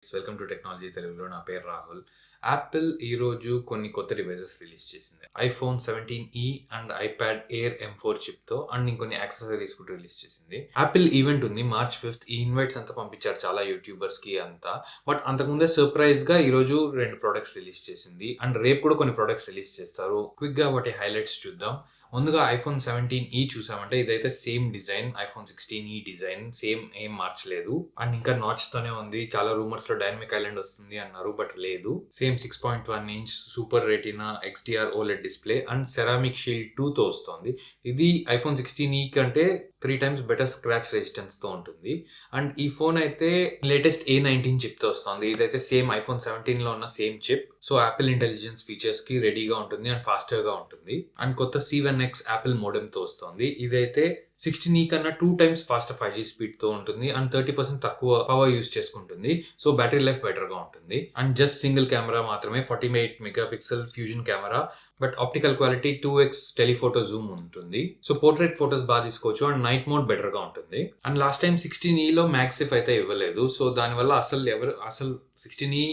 Welcome to technology తెలుగులో. నా పేరు రాహుల్. యాపిల్ ఈరోజు కొన్ని కొత్త డివైజెస్ రిలీజ్ చేసింది. IPhone 17e and iPad Air M4 చిప్తో అండ్ ఇంకొన్ని యాక్సెసరీస్ కూడా రిలీజ్ చేసింది. యాపిల్ ఈవెంట్ ఉంది March 5th. ఈ ఇన్వైట్స్ అంతా పంపించారు చాలా యూట్యూబర్స్కి అంతా. బట్ అంతకుముందే సర్ప్రైజ్గా ఈరోజు 2 ప్రొడక్ట్స్ రిలీజ్ చేసింది అండ్ రేపు కూడా కొన్ని ప్రొడక్ట్స్ రిలీజ్ చేస్తారు. క్విక్గా వాటి హైలైట్స్ చూద్దాం. ముందుగా ఐఫోన్ 17e చూసామంటే ఇదైతే same design, iPhone 16e design same, ఏం మార్చలేదు. అండ్ ఇంకా నాచ్తోనే ఉంది. చాలా రూమర్స్లో డైనమిక్ ఐలాండ్ వస్తుంది అన్నారు, బట్ లేదు. Same 6.1 inch super retina XDR OLED display and ceramic shield 2తో వస్తుంది. ఇది ఐఫోన్ 16e కంటే 3 times బెటర్ స్క్రాచ్ రెసిస్టెన్స్తో ఉంటుంది. అండ్ ఈ ఫోన్ అయితే లేటెస్ట్ A19 చిప్తో వస్తుంది. ఇదైతే సేమ్ ఐఫోన్ 17లో ఉన్న same chip. So Apple Intelligence ఫీచర్స్కి రెడీగా ఉంటుంది అండ్ ఫాస్టర్గా ఉంటుంది. అండ్ కొత్త C1X యాపిల్ మోడెమ్తో వస్తుంది. ఇదైతే 16e కన్నా 2 times ఫాస్టర్ 5G స్పీడ్తో ఉంటుంది అండ్ 30% తక్కువ పవర్ యూస్ చేసుకుంటుంది. సో బ్యాటరీ లైఫ్ బెటర్గా ఉంటుంది. అండ్ జస్ట్ సింగిల్ కెమెరా మాత్రమే, 48 megapixel fusion camera, but optical quality 2x telephoto Zoom ఉంటుంది. సో పోర్ట్రేట్ ఫోటోస్ బాగా తీసుకోవచ్చు అండ్ నైట్ మోడ్ బెటర్గా ఉంటుంది. అండ్ లాస్ట్ టైం 16eలో మ్యాక్సిఫ్ అయితే ఇవ్వలేదు. సో దానివల్ల అసలు 16e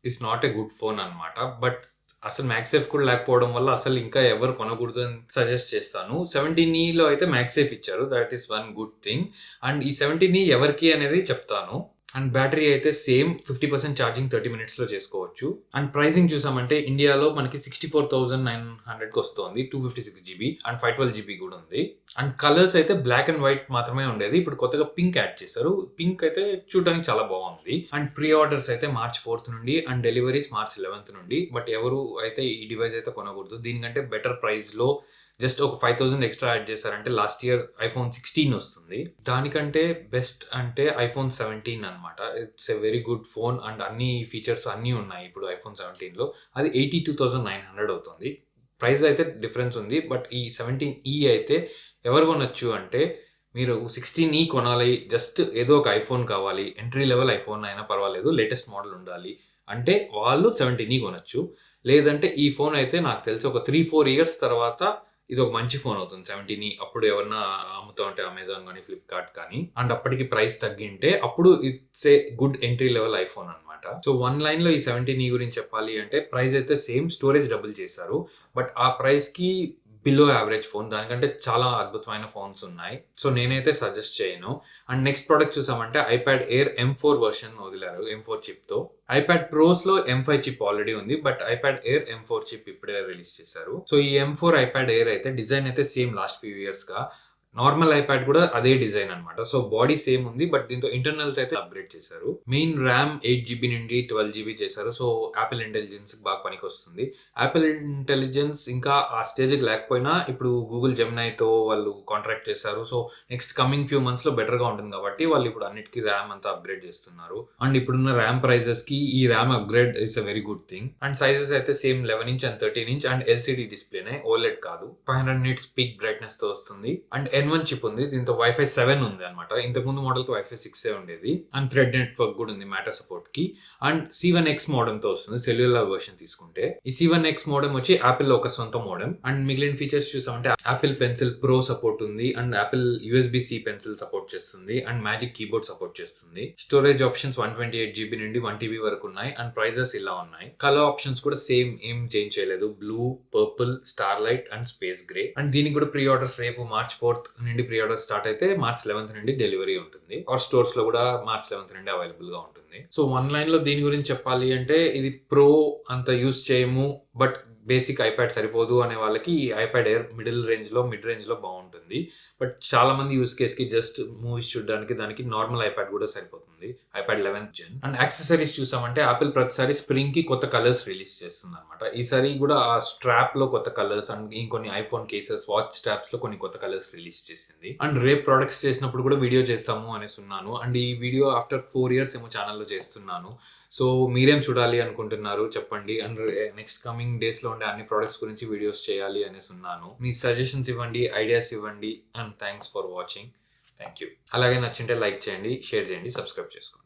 is not a good phone అనమాట. బట్ అసలు మ్యాక్సేఫ్ కూడా లేకపోవడం వల్ల అసలు ఇంకా ఎవరు కొనకూడదు అని సజెస్ట్ చేస్తాను. 17eలో అయితే మ్యాక్సేఫ్ ఇచ్చారు, that is one good thing. And ఈ 17e ఎవరికి అనేది చెప్తాను. అండ్ బ్యాటరీ అయితే సేమ్ 50% ఛార్జింగ్ 30 minutesలో చేసుకోవచ్చు. అండ్ ప్రైసింగ్ చూసామంటే ఇండియాలో మనకి 64,900కి వస్తుంది. 256GB అండ్ 512GB కూడా ఉంది. అండ్ కలర్స్ అయితే బ్లాక్ అండ్ వైట్ మాత్రమే ఉండేది, ఇప్పుడు కొత్తగా పింక్ యాడ్ చేశారు. పింక్ అయితే చూడడానికి చాలా బాగుంది. అండ్ ప్రీ ఆర్డర్స్ అయితే March 4th నుండి అండ్ డెలివరీస్ March 11th నుండి. బట్ ఎవరు అయితే ఈ డివైస్ అయితే కొనకూడదు. దీనికంటే బెటర్ ప్రైస్లో జస్ట్ ఒక 5,000 ఎక్స్ట్రా యాడ్ చేశారంటే లాస్ట్ ఇయర్ ఐఫోన్ 16 వస్తుంది. దానికంటే బెస్ట్ అంటే ఐఫోన్ 17 అనమాట. It's a very good phone and అన్ని ఫీచర్స్ అన్నీ ఉన్నాయి ఇప్పుడు ఐఫోన్ 17లో. అది 82,900 అవుతుంది. ప్రైస్ అయితే డిఫరెన్స్ ఉంది. బట్ ఈ 17e అయితే ఎవరు కొనొచ్చు అంటే, మీరు 16e కొనాలి, జస్ట్ ఏదో ఒక ఐఫోన్ కావాలి, ఎంట్రీ లెవెల్ ఐఫోన్ అయినా పర్వాలేదు, లేటెస్ట్ మోడల్ ఉండాలి అంటే వాళ్ళు 17e కొనొచ్చు. లేదంటే ఈ ఫోన్ అయితే నాకు తెలిసి ఒక 3-4 years తర్వాత ఇది ఒక మంచి ఫోన్ అవుతుంది 17e. అప్పుడు ఎవరన్నా అమ్ముతూ ఉంటే అమెజాన్ కానీ ఫ్లిప్కార్ట్ కానీ, అండ్ అప్పటికి ప్రైస్ తగ్గింటే అప్పుడు it's a good entry level iPhone అనమాట. సో వన్ లైన్లో ఈ 17e గురించి చెప్పాలి అంటే, ప్రైస్ అయితే సేమ్, స్టోరేజ్ డబుల్ చేశారు. బట్ ఆ ప్రైస్కి బిలో యావరేజ్ ఫోన్, దానికంటే చాలా అద్భుతమైన ఫోన్స్ ఉన్నాయి. సో నేనైతే సజెస్ట్ చేయను. అండ్ నెక్స్ట్ ప్రోడక్ట్ చూసామంటే ఐప్యాడ్ ఎయిర్ M4 వర్షన్ వదిలారు, M4 చిప్తో. ఐప్యాడ్ ప్రోస్లో M5 చిప్ ఆల్రెడీ ఉంది, but iPad Air M4 chip ఇప్పుడే రిలీజ్ చేశారు. సో ఈ M4 ఐప్యాడ్ ఎయిర్ అయితే డిజైన్ అయితే సేమ్ లాస్ట్ ఫ్యూ ఇయర్స్గా. నార్మల్ ఐప్యాడ్ కూడా అదే డిజైన్ అనమాట. సో బాడీ సేమ్ ఉంది, బట్ దీంతో ఇంటర్నల్స్ అయితే అప్గ్రేడ్ చేశారు. మెయిన్ ర్యామ్ 8GB నుండి 12GB చేశారు. సో యాపిల్ ఇంటెలిజెన్స్ బాగా పనికి వస్తుంది. యాపిల్ ఇంటెలిజెన్స్ ఇంకా ఆ స్టేజ్కి లేకపోయినా ఇప్పుడు గూగుల్ జెమినైతో వాళ్ళు కాంట్రాక్ట్ చేశారు. సో నెక్స్ట్ కమింగ్ ఫ్యూ మంత్స్లో బెటర్గా ఉంటుంది కాబట్టి వాళ్ళు ఇప్పుడు అన్నిటికీ ర్యామ్ అంతా అప్గ్రేడ్ చేస్తున్నారు. అండ్ ఇప్పుడున్న ర్యామ్ ప్రైజెస్కి ఈ RAM upgrade is a very good thing. And sizes అయితే same 11 inch and 13 inch and LCD డిస్ప్లేనే, OLED కాదు. 500 nits పీక్ బ్రైట్నెస్తో వస్తుంది. అండ్ N1 చిప్ ఉంది, దీంతో Wi-Fi 7 ఉంది అనమాట. ఇంతకుముందు మోడల్కి Wi-Fi 6 ఉండేది. అండ్ థ్రెడ్ నెట్వర్క్ కూడా ఉంది మ్యాటర్ సపోర్ట్ కి. అండ్ C1X మోడెమ్తో వస్తుంది, సెల్యులర్ వర్షన్ తీసుకుంటే. ఈ C1X మోడెమ్ వచ్చి యాపిల్ ఒక సొంత మోడెమ్. అండ్ మిగిలిన ఫీచర్స్ చూసామంటే యాపిల్ పెన్సిల్ ప్రో సపోర్ట్ ఉంది and Apple USB-C pencil support చేస్తుంది అండ్ మ్యాజిక్ కీబోర్డ్ సపోర్ట్ చేస్తుంది. స్టోరేజ్ ఆప్షన్స్ 128GB నుండి 1TB వరకు ఉన్నాయి. అండ్ ప్రైజెస్ ఇలా ఉన్నాయి. కలర్ ఆప్షన్స్ కూడా సేమ్, ఏం చేంజ్ చేయలేదు. Blue, purple, star light and space grey. And దీనికి కూడా ప్రీ ఆర్డర్స్ రేపు March 4th నుండి ప్రీ ఆర్డర్ స్టార్ట్ అయితే March 11th నుండి డెలివరీ ఉంటుంది. ఆర్ స్టోర్స్ లో కూడా March 11th నుండి అవైలబుల్ గా ఉంటుంది. సో వన్ లైన్ లో దీని గురించి చెప్పాలి అంటే, ఇది ప్రో అంత యూస్ చేయము, బట్ బేసిక్ ఐప్యాడ్ సరిపోదు అనే వాళ్ళకి ఈ ఐప్యాడ్ ఎయిర్ మిడ్ రేంజ్ లో బాగుంటుంది. బట్ చాలా మంది యూస్ కేస్ కి జస్ట్ మూవీస్ చూడడానికి దానికి నార్మల్ ఐప్యాడ్ కూడా సరిపోతుంది, iPad 11th gen. And accessories చూసామంటే యాపిల్ ప్రతిసారి స్ప్రింగ్ కి కొత్త కలర్స్ రిలీజ్ చేస్తుంది అనమాట. ఈసారి కూడా ఆ స్ట్రాప్ లో కొత్త కలర్స్ అండ్ ఇంకొన్ని ఐఫోన్ కేసెస్, వాచ్ స్ట్రాప్స్ లో కొన్ని కొత్త కలర్స్ రిలీజ్ చేసింది. అండ్ రేపు ప్రొడక్ట్స్ చేసినప్పుడు కూడా వీడియో చేస్తాము అనేసి ఉన్నాను. అండ్ ఈ వీడియో ఆఫ్టర్ 4 years ఏమో ఛానల్లో చేస్తున్నాను. సో మీరేం చూడాలి అనుకుంటున్నారు చెప్పండి. అండ్ నెక్స్ట్ కమింగ్ డేస్లో ఉండే అన్ని ప్రొడక్ట్స్ గురించి వీడియోస్ చేయాలి అనేసి ఉన్నాను. మీ సజెషన్స్ ఇవ్వండి, ఐడియాస్ ఇవ్వండి. And thanks for watching. Thank you. అలాగే నచ్చింటే లైక్ చేయండి, షేర్ చేయండి, సబ్స్క్రైబ్ చేసుకోండి.